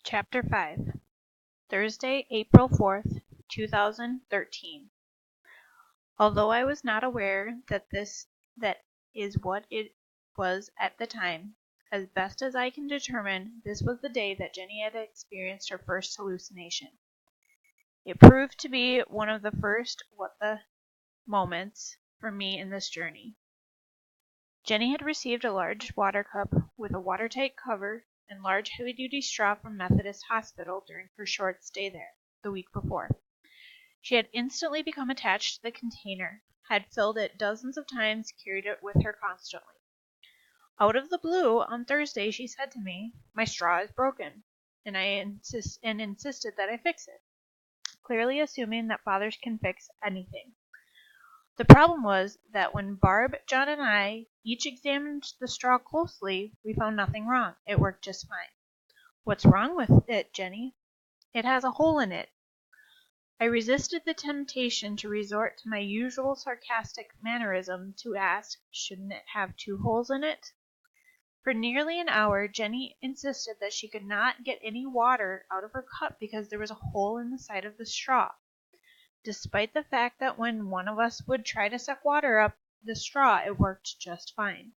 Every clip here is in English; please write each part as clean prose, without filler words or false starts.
Chapter 5 Thursday, April 4th, 2013. Although I was not aware that is what it was at the time, as best as I can determine, this was the day that Jenny had experienced her first hallucination. It proved to be one of the first what-the moments for me in this journey. Jenny had received a large water cup with a watertight cover and large heavy-duty straw from Methodist Hospital during her short stay there, the week before. She had instantly become attached to the container, had filled it dozens of times, carried it with her constantly. Out of the blue, on Thursday, she said to me, "My straw is broken," and insisted that I fix it, clearly assuming that fathers can fix anything. The problem was that when Barb, John, and I each examined the straw closely, we found nothing wrong. It worked just fine. "What's wrong with it, Jenny?" "It has a hole in it." I resisted the temptation to resort to my usual sarcastic mannerism to ask, "Shouldn't it have 2 holes in it?" For nearly an hour Jenny insisted that she could not get any water out of her cup because there was a hole in the side of the straw, despite the fact that when one of us would try to suck water up the straw, it worked just fine.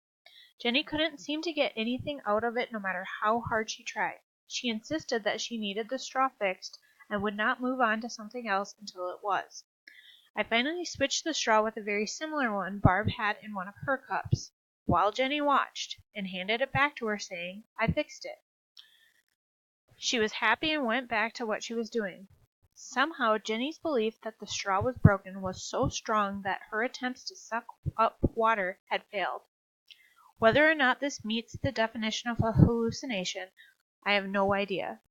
Jenny couldn't seem to get anything out of it no matter how hard she tried. She insisted that she needed the straw fixed and would not move on to something else until it was. I finally switched the straw with a very similar one Barb had in one of her cups, while Jenny watched, and handed it back to her saying, "I fixed it." She was happy and went back to what she was doing. Somehow Jenny's belief that the straw was broken was so strong that her attempts to suck up water had failed. Whether or not this meets the definition of a hallucination, I have no idea.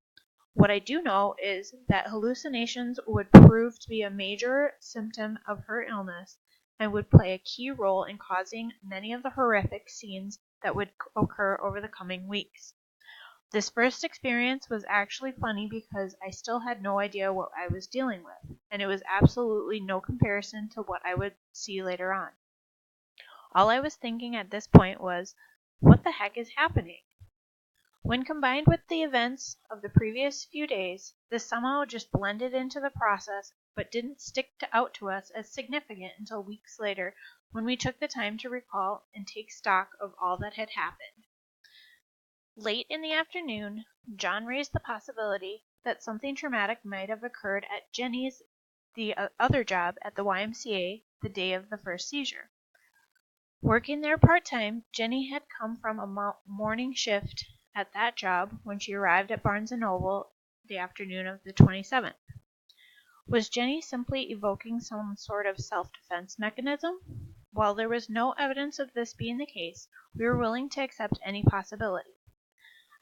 What I do know is that hallucinations would prove to be a major symptom of her illness and would play a key role in causing many of the horrific scenes that would occur over the coming weeks. This first experience was actually funny because I still had no idea what I was dealing with, and it was absolutely no comparison to what I would see later on. All I was thinking at this point was, what the heck is happening? When combined with the events of the previous few days, this somehow just blended into the process, but didn't stick out to us as significant until weeks later when we took the time to recall and take stock of all that had happened. Late in the afternoon, John raised the possibility that something traumatic might have occurred at Jenny's other job at the YMCA the day of the first seizure. Working there part-time, Jenny had come from a morning shift at that job when she arrived at Barnes & Noble the afternoon of the 27th. Was Jenny simply evoking some sort of self-defense mechanism? While there was no evidence of this being the case, we were willing to accept any possibility.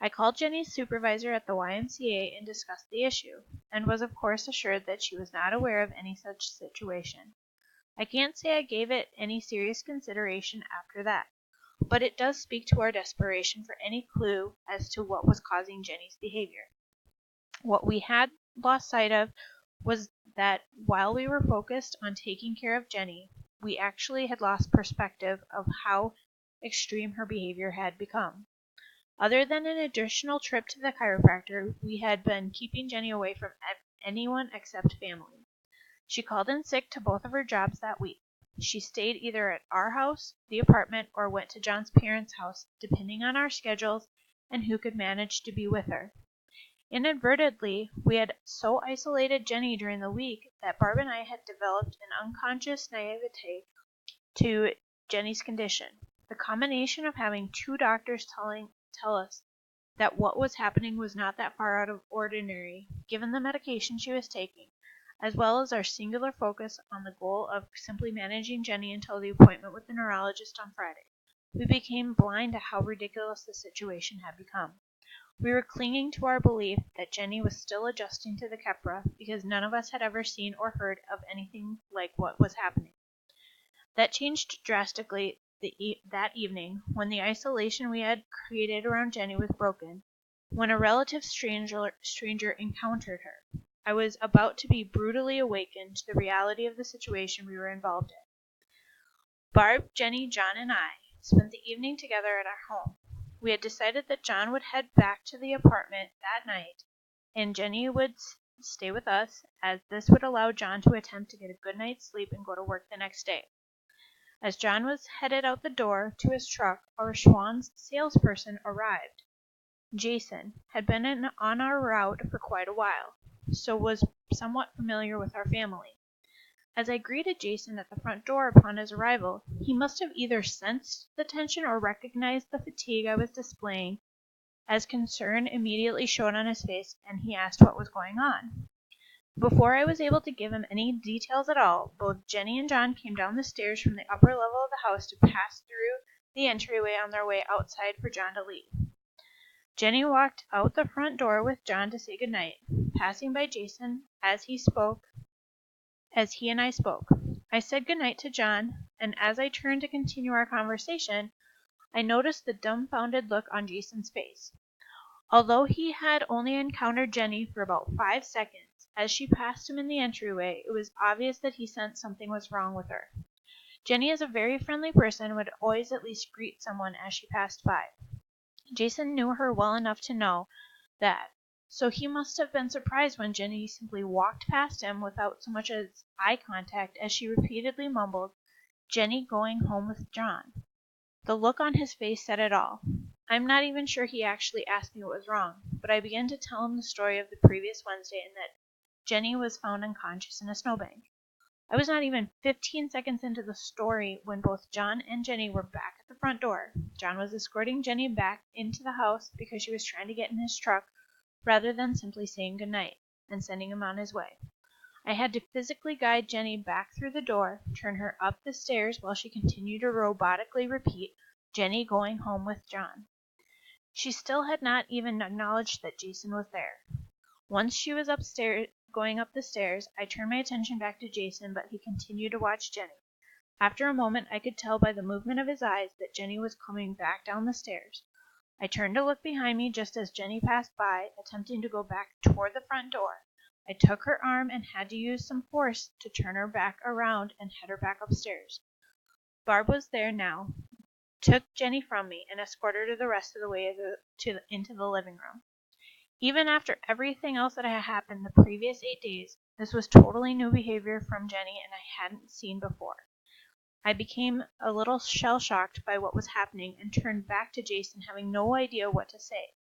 I called Jenny's supervisor at the YMCA and discussed the issue, and was of course assured that she was not aware of any such situation. I can't say I gave it any serious consideration after that, but it does speak to our desperation for any clue as to what was causing Jenny's behavior. What we had lost sight of was that while we were focused on taking care of Jenny, we actually had lost perspective of how extreme her behavior had become. Other than an additional trip to the chiropractor, we had been keeping Jenny away from anyone except family. She called in sick to both of her jobs that week. She stayed either at our house, the apartment, or went to John's parents' house, depending on our schedules and who could manage to be with her. Inadvertently, we had so isolated Jenny during the week that Barb and I had developed an unconscious naivete to Jenny's condition. The combination of having 2 doctors tell us that what was happening was not that far out of ordinary, given the medication she was taking, as well as our singular focus on the goal of simply managing Jenny until the appointment with the neurologist on Friday. We became blind to how ridiculous the situation had become. We were clinging to our belief that Jenny was still adjusting to the Keppra because none of us had ever seen or heard of anything like what was happening. That changed drastically that evening when the isolation we had created around Jenny was broken, when a relative stranger encountered her. I was about to be brutally awakened to the reality of the situation we were involved in. Barb, Jenny, John, and I spent the evening together at our home. We had decided that John would head back to the apartment that night, and Jenny would stay with us, as this would allow John to attempt to get a good night's sleep and go to work the next day. As John was headed out the door to his truck, our Schwann's salesperson arrived. Jason had been on our route for quite a while, so was somewhat familiar with our family. As I greeted Jason at the front door upon his arrival, he must have either sensed the tension or recognized the fatigue I was displaying, as concern immediately showed on his face, and he asked what was going on. Before I was able to give him any details at all, both Jenny and John came down the stairs from the upper level of the house to pass through the entryway on their way outside for John to leave. Jenny walked out the front door with John to say goodnight, passing by Jason as he and I spoke. I said goodnight to John, and as I turned to continue our conversation, I noticed the dumbfounded look on Jason's face. Although he had only encountered Jenny for about 5 seconds, as she passed him in the entryway, it was obvious that he sensed something was wrong with her. Jenny is a very friendly person and would always at least greet someone as she passed by. Jason knew her well enough to know that, so he must have been surprised when Jenny simply walked past him without so much as eye contact as she repeatedly mumbled, "Jenny going home with John." The look on his face said it all. I'm not even sure he actually asked me what was wrong, but I began to tell him the story of the previous Wednesday and that Jenny was found unconscious in a snowbank. I was not even 15 seconds into the story when both John and Jenny were back at the front door. John was escorting Jenny back into the house because she was trying to get in his truck rather than simply saying goodnight and sending him on his way. I had to physically guide Jenny back through the door, turn her up the stairs while she continued to robotically repeat, "Jenny going home with John." She still had not even acknowledged that Jason was there. Once she was going up the stairs, I turned my attention back to Jason, but he continued to watch Jenny. After a moment, I could tell by the movement of his eyes that Jenny was coming back down the stairs. I turned to look behind me just as Jenny passed by, attempting to go back toward the front door. I took her arm and had to use some force to turn her back around and head her back upstairs. Barb was there now, took Jenny from me, and escorted her the rest of the way into the living room. Even after everything else that had happened the previous 8 days, this was totally new behavior from Jenny and I hadn't seen before. I became a little shell-shocked by what was happening and turned back to Jason, having no idea what to say.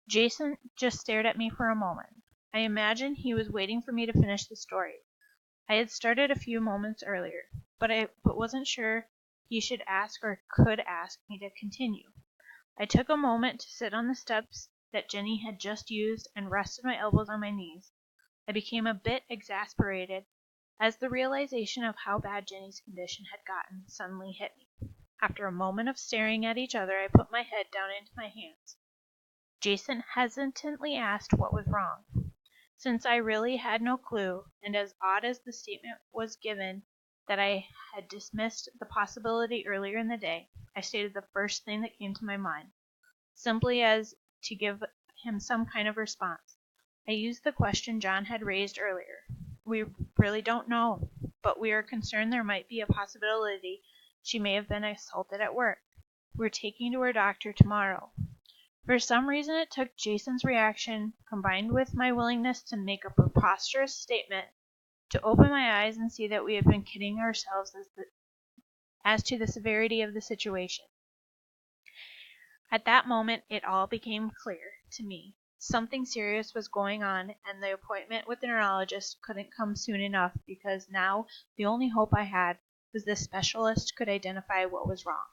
Jason just stared at me for a moment. I imagine he was waiting for me to finish the story. I had started a few moments earlier, but wasn't sure he should ask or could ask me to continue. I took a moment to sit on the steps that Jenny had just used and rested my elbows on my knees. I became a bit exasperated as the realization of how bad Jenny's condition had gotten suddenly hit me. After a moment of staring at each other, I put my head down into my hands. Jason hesitantly asked what was wrong. Since I really had no clue, and as odd as the statement was given that I had dismissed the possibility earlier in the day, I stated the first thing that came to my mind, simply as to give him some kind of response. I used the question John had raised earlier. We really don't know, but we are concerned there might be a possibility she may have been assaulted at work. We're taking to her doctor tomorrow. For some reason it took Jason's reaction, combined with my willingness to make a preposterous statement, to open my eyes and see that we had been kidding ourselves as to the severity of the situation. At that moment it all became clear to me. Something serious was going on, and the appointment with the neurologist couldn't come soon enough because now the only hope I had was the specialist could identify what was wrong.